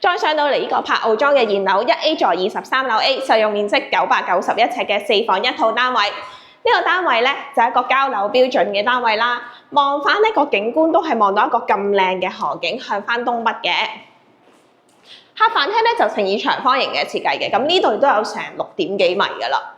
再上到嚟呢個柏傲莊嘅現樓1A 座23樓 A， 實用面積991尺嘅4房1套單位。呢個單位咧就係一個交樓標準嘅單位啦。望翻呢個景觀都係望到一個咁靚嘅河景，向翻東北嘅。客飯廳咧就呈現長方形嘅設計嘅，咁呢度都有成6點幾米噶啦。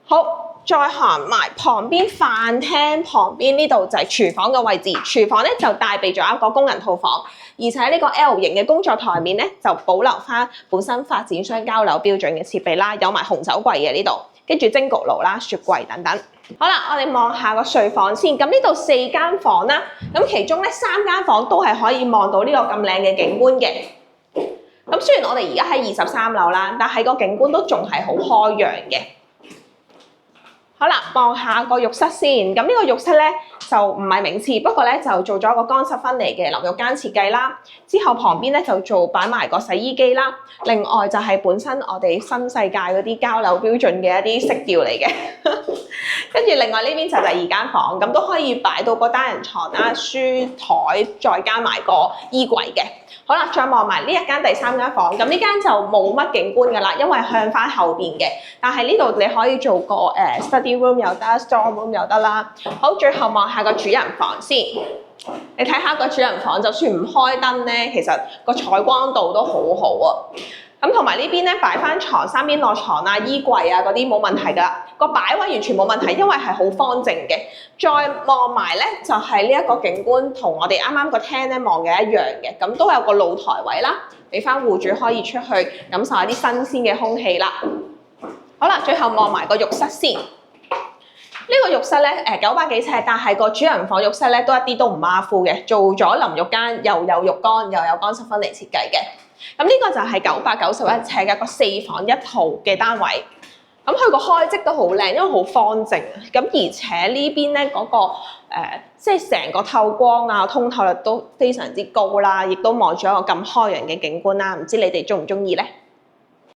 好，再行埋旁邊飯廳旁邊呢度就係廚房嘅位置，廚房咧就帶備咗一個工人套房，而且呢個 L 型嘅工作台面咧就保留翻本身發展商交樓標準嘅設備啦，有埋紅酒櫃嘅呢度，跟住蒸焗爐啦、雪櫃等等。好啦，我哋望下個睡房先。咁呢度4間房啦，咁其中咧3間房都係可以望到呢個咁靚嘅景觀嘅。咁雖然我哋而家喺23樓啦，但係個景觀都仲係好開揚嘅。好啦，望下個浴室先。咁呢個浴室咧就唔係名廁，不過咧就做咗個乾濕分離嘅淋浴間設計啦。之後旁邊咧就做擺埋個洗衣機啦。另外就係本身我哋新世界嗰啲交樓標準嘅一啲色調嚟嘅。跟住另外呢邊就第2間房，咁都可以擺到個單人床啦、書台，再加埋個衣櫃嘅。好啦，再望埋呢一間第3間房，咁呢間就冇乜景觀噶啦，因為向翻後邊嘅。但係呢度你可以做個study room 又得 ，store room 又得啦。好，最後望下個主人房先。你睇下個主人房，就算唔開燈咧，其實個採光度都好好啊。咁同埋呢邊咧擺翻床，三邊落床啊、衣櫃啊嗰啲冇問題㗎。個擺位完全冇問題，因為係好方正嘅。再望埋咧就係呢一個景觀，同我哋啱啱個廳咧望嘅一樣嘅。咁都有個露台位啦，俾翻戶主可以出去感受下啲新鮮嘅空氣啦。好啦，最後望埋個浴室先。呢個浴室咧900幾尺，但係個主人房浴室咧都一啲都唔馬虎嘅，做咗淋浴間，又有浴缸，又有乾濕分離設計嘅。咁呢個就係991尺嘅一個4房1套嘅單位。咁佢個開積都好靚，因為好方正。咁而且呢邊咧嗰個即係成個透光啊、通透率都非常之高啦，亦都望住一個咁開揚嘅景觀啦。唔知你哋中唔中意咧？